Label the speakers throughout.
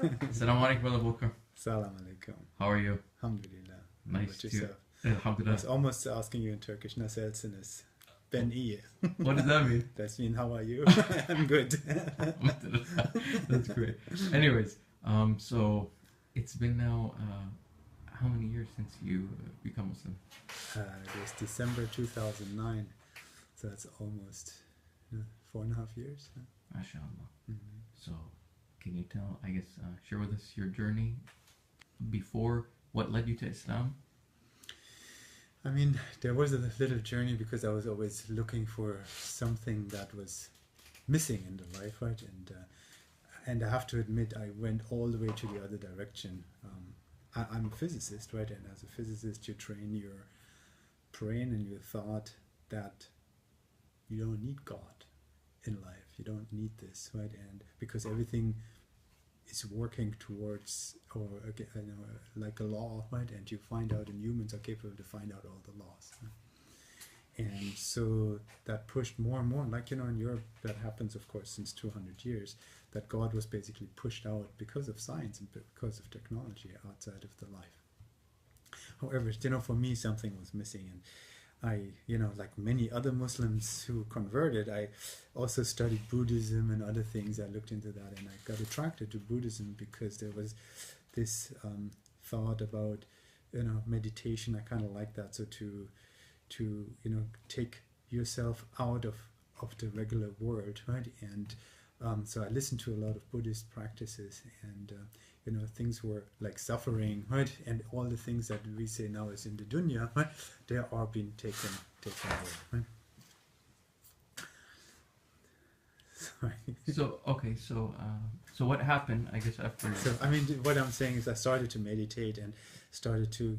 Speaker 1: Assalamu alaikum, Brother Volker.
Speaker 2: Salam alaikum.
Speaker 1: How are you?
Speaker 2: Alhamdulillah.
Speaker 1: Nice to.
Speaker 2: I
Speaker 1: Alhamdulillah.
Speaker 2: was almost asking you in Turkish, nasılsınız? Ben iyi.
Speaker 1: What does that mean?
Speaker 2: That means, how are you? I'm good.
Speaker 1: That's great. Anyways, so it's been now how many years since you become Muslim?
Speaker 2: It was December 2009, so that's almost 4.5 years.
Speaker 1: MashaAllah.
Speaker 2: Mm-hmm.
Speaker 1: So, can you tell, I guess, share with us your journey before, what led you to Islam?
Speaker 2: I mean, there was a little journey because I was always looking for something that was missing in the life, right? And I have to admit, I went all the way to the other direction. I'm a physicist, right? And as a physicist, you train your brain and your thought that you don't need God in life. You don't need this, right? And because everything is working towards, or like a law, right? And you find out, and humans are capable to find out all the laws. Right? And so that pushed more and more, like, in Europe, that happens, of course, since 200 years, that God was basically pushed out because of science and because of technology outside of the life. However, for me, something was missing, and I, like many other Muslims who converted, I also studied Buddhism and other things. I looked into that, and I got attracted to Buddhism because there was this thought about, meditation. I kind of like that. So to take yourself out of the regular world, right? And so I listened to a lot of Buddhist practices, and things were like suffering, right? And all the things that we say now is in the dunya, right? They are being taken away, right? Sorry.
Speaker 1: So, okay, so what happened, I guess, after...
Speaker 2: So, I mean, what I'm saying is I started to meditate and started to,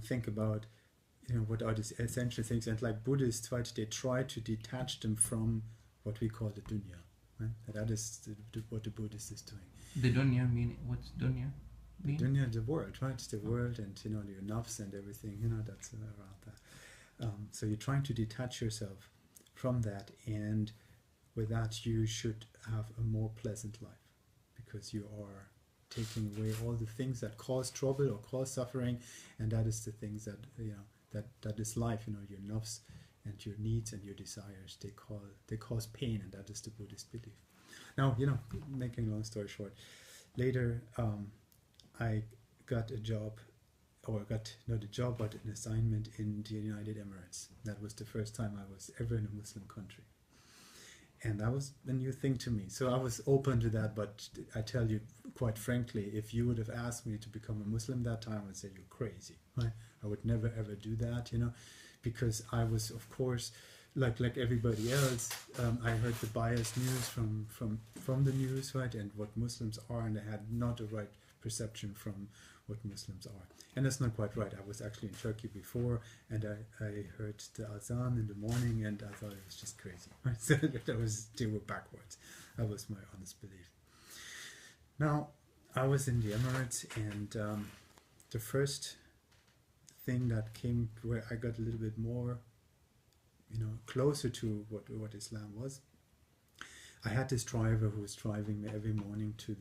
Speaker 2: think about, what are these essential things. And like Buddhists, right, they try to detach them from what we call the dunya. Right? That is what the Buddhist is doing.
Speaker 1: The dunya mean, what's dunya mean?
Speaker 2: The dunya, the world, right? It's the world, and your nafs and everything, that's around that. So you're trying to detach yourself from that, and with that you should have a more pleasant life, because you are taking away all the things that cause trouble or cause suffering, and that is the things that that is life. Your nafs and your needs and your desires, they cause pain, and that is the Buddhist belief. Now, making a long story short, later I got a job, or got not a job, but an assignment in the United Emirates. That was the first time I was ever in a Muslim country, and that was a new thing to me. So I was open to that, but I tell you quite frankly, if you would have asked me to become a Muslim that time, I would say you're crazy. Right? I would never ever do that, because I was, of course, like everybody else, I heard the biased news from the news, right, and what Muslims are, and I had not a right perception from what Muslims are. And that's not quite right. I was actually in Turkey before, and I heard the azan in the morning, and I thought it was just crazy. Right? So they were backwards. That was my honest belief. Now, I was in the Emirates, and the first thing that came where I got a little bit more, closer to what Islam was. I had this driver who was driving me every morning to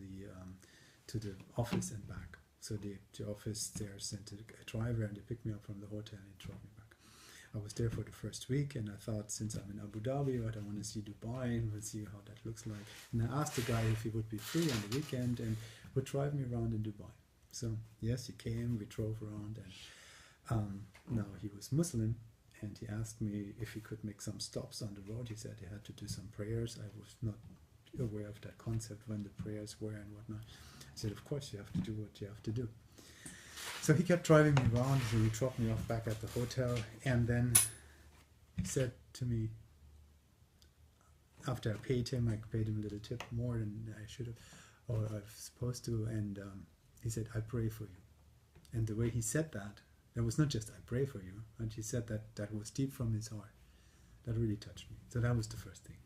Speaker 2: the office and back. So the office there sent a driver, and they picked me up from the hotel and drove me back. I was there for the first week, and I thought, since I'm in Abu Dhabi, right, I want to see Dubai and we'll see how that looks like. And I asked the guy if he would be free on the weekend and would drive me around in Dubai. So yes, he came. We drove around, and now he was Muslim. And he asked me if he could make some stops on the road. He said he had to do some prayers. I was not aware of that concept, when the prayers were and whatnot. I said, of course, you have to do what you have to do. So he kept driving me around. So he dropped me off back at the hotel. And then he said to me, after I paid him a little tip more than I should have, or I was supposed to. And he said, I pray for you. And the way he said that was not just I pray for you, and he said that was deep from his heart. That really touched me. So that was the first thing.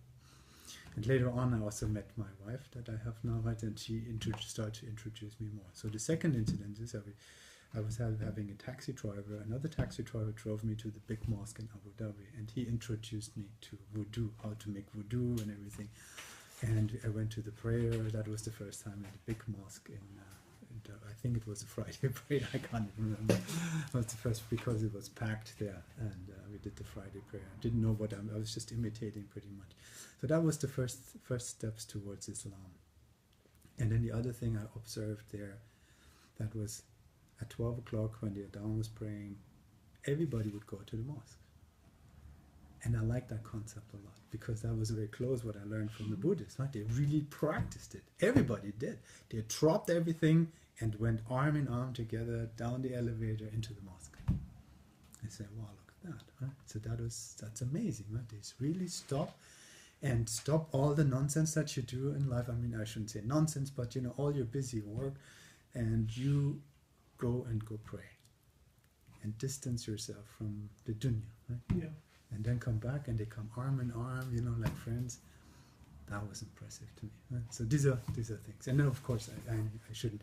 Speaker 2: And later on, I also met my wife that I have now, right, and she started to introduce me more. So the second incident is I was having a taxi driver. Another taxi driver drove me to the big mosque in Abu Dhabi, and he introduced me to wudu, how to make wudu and everything. and I went to the prayer. That was the first time at a big mosque I think it was a Friday prayer. I can't even remember. It was the first because it was packed there, and we did the Friday prayer. I didn't know what I was just imitating pretty much. So that was the first steps towards Islam. And then the other thing I observed there, that was at 12 o'clock when the Adhan was praying, everybody would go to the mosque. And I like that concept a lot, because that was very close what I learned from the Buddhists. Right? They really practiced it. Everybody did. They dropped everything and went arm in arm together down the elevator into the mosque. I said, wow, look at that. Right? So that's amazing. Right? They really stop all the nonsense that you do in life. I mean, I shouldn't say nonsense, but all your busy work, and you go pray and distance yourself from the dunya. Right?
Speaker 3: Yeah.
Speaker 2: And then come back, and they come arm in arm, like friends. That was impressive to me. Right? So these are things. And then, of course, I shouldn't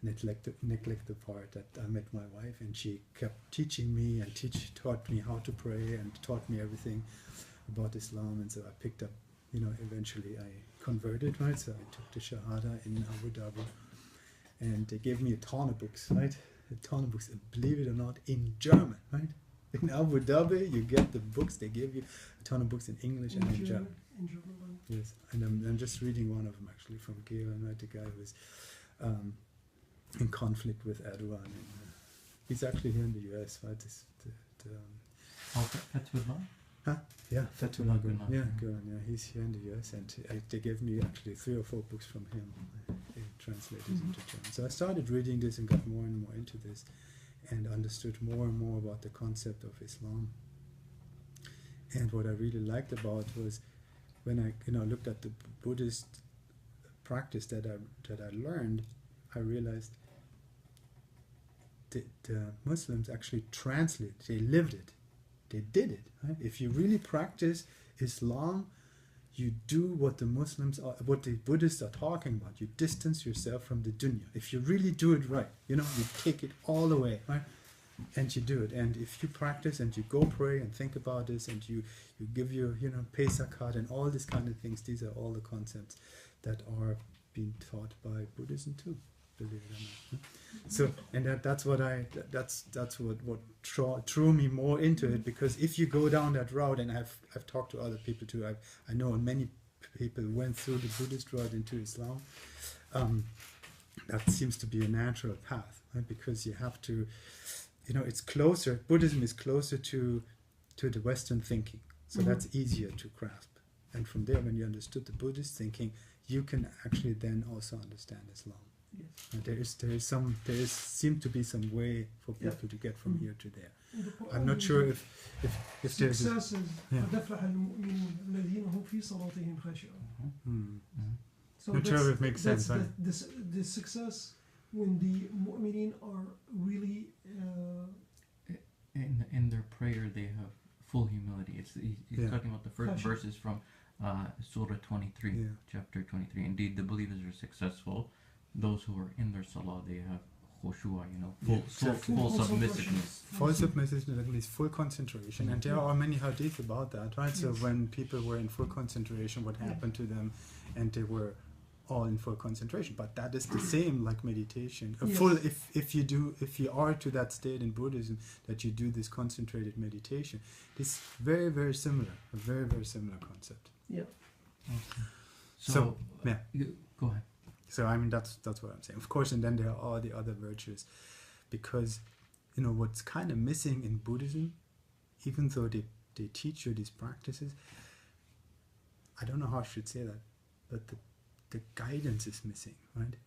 Speaker 2: neglect the part that I met my wife, and she kept teaching me and taught me how to pray and taught me everything about Islam. And so I picked up, eventually I converted, right? So I took the Shahada in Abu Dhabi, and they gave me a ton of books, right? A ton of books, believe it or not, in German, right? In Abu Dhabi, you get the books. They give you a ton of books in English and in German.
Speaker 3: In German.
Speaker 2: Yes, and I'm just reading one of them actually from Galen, right? The guy who was in conflict with Erdogan. And, he's actually here in the US, right?
Speaker 1: Fethullah?
Speaker 2: Huh? Yeah, Fethullah Gulen.
Speaker 1: Gulen.
Speaker 2: Yeah, Gulen. Yeah, he's here in the US, and they gave me actually 3 or 4 books from him, translated into German. So I started reading this and got more and more into this, and understood more and more about the concept of Islam. And what I really liked about was when I looked at the Buddhist practice that I learned, I realized that the Muslims actually translate, they lived it, they did it. Right? If you really practice Islam, you do what the Buddhists are talking about. You distance yourself from the dunya. If you really do it right, you take it all away, right? And you do it. And if you practice and you go pray and think about this, and you give your, pay zakat and all these kind of things, these are all the concepts that are being taught by Buddhism too, believe it or not. So, and that's what drew me more into it, because if you go down that route, and I've talked to other people too, I know many people went through the Buddhist route into Islam. That seems to be a natural path, right? Because you have to, it's closer. Buddhism is closer to the Western thinking, so that's easier to grasp. And from there, when you understood the Buddhist thinking, you can actually then also understand Islam.
Speaker 3: Yes.
Speaker 2: And there seems to be some way for people to get from here to there. I'm not sure if there's
Speaker 3: success is قد أفلح المؤمنون الذين هم في صلاتهم خاشعون. So
Speaker 2: not sure if it makes sense.
Speaker 3: Right? The success when the mu'minin are really
Speaker 1: in their prayer, they have full humility. He's talking about the first verses from Surah 23, chapter 23. Indeed, the believers are successful. Those who are in their salah, they have khushua, full submissiveness.
Speaker 2: Full submissiveness, at least full concentration. And there are many hadith about that, right? So when people were in full concentration, what happened to them, and they were all in full concentration. But that is the same like meditation. Full, if you are to that state in Buddhism, that you do this concentrated meditation, it's very, very similar, a very, very similar concept.
Speaker 3: Yeah.
Speaker 1: Okay.
Speaker 2: So
Speaker 1: go ahead.
Speaker 2: So I mean that's what I'm saying. Of course, and then there are all the other virtues, because what's kind of missing in Buddhism, even though they teach you these practices, I don't know how I should say that, but the guidance is missing, right?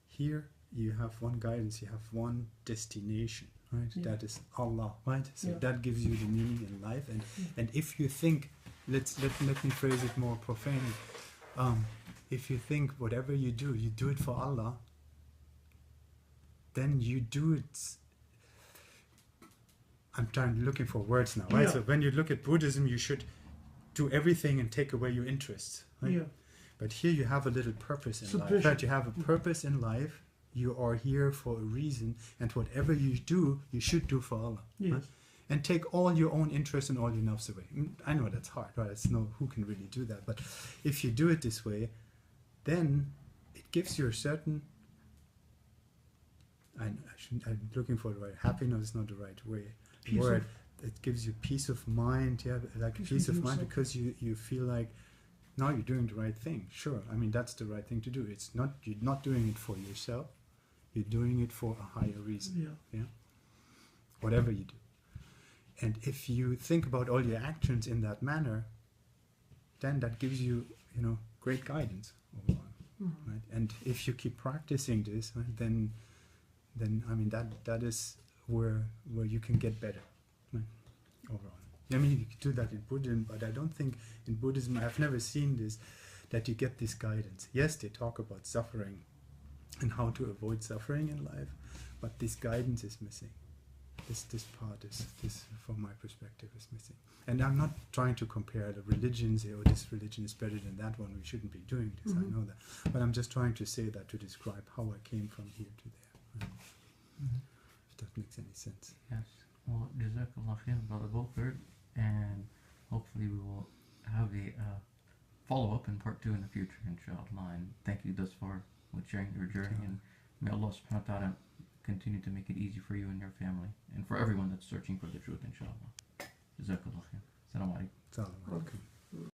Speaker 2: Here you have one guidance, you have one destination, right? Yeah. That is Allah, right? So that gives you the meaning in life, and if you think, let me phrase it more profanely. If you think whatever you do it for Allah, then you do it. I'm looking for words now, right? So when you look at Buddhism, you should do everything and take away your interests, right? Yeah. But here you have a little purpose in life. Right? You have a purpose in life. You are here for a reason, and whatever you do, you should do for Allah. Yes. Right? And take all your own interests and all your nafs away. I know that's hard, right? Who can really do that? But if you do it this way, then it gives you a certain, I'm looking for the right, happiness is not the right word. It gives you peace of mind, like peace of mind, because you feel like now you're doing the right thing. Sure, I mean that's the right thing to do. It's not, you're not doing it for yourself. You're doing it for a higher reason. Yeah. Whatever you do. And if you think about all your actions in that manner, then that gives you, great guidance overall. Right? And if you keep practicing this, right, then I mean that is where you can get better, right, overall. I mean, you can do that in Buddhism, but I don't think in Buddhism, I've never seen this, that you get this guidance. Yes, they talk about suffering and how to avoid suffering in life, but this guidance is missing. This part is, from my perspective, is missing. And I'm not trying to compare the religions, or this religion is better than that one, we shouldn't be doing this, I know that. But I'm just trying to say that to describe how I came from here to there. Right? If that makes any sense.
Speaker 1: Yes. Well, Jazakallah khair, Brother Volker, and hopefully we will have a follow-up in part 2 in the future, inshallah. And thank you thus far with sharing your journey, and may Allah subhanahu wa ta'ala continue to make it easy for you and your family, and for everyone that's searching for the truth, inshallah. Jazakallah khair. Assalamu alaikum.
Speaker 2: Assalamu alaikum.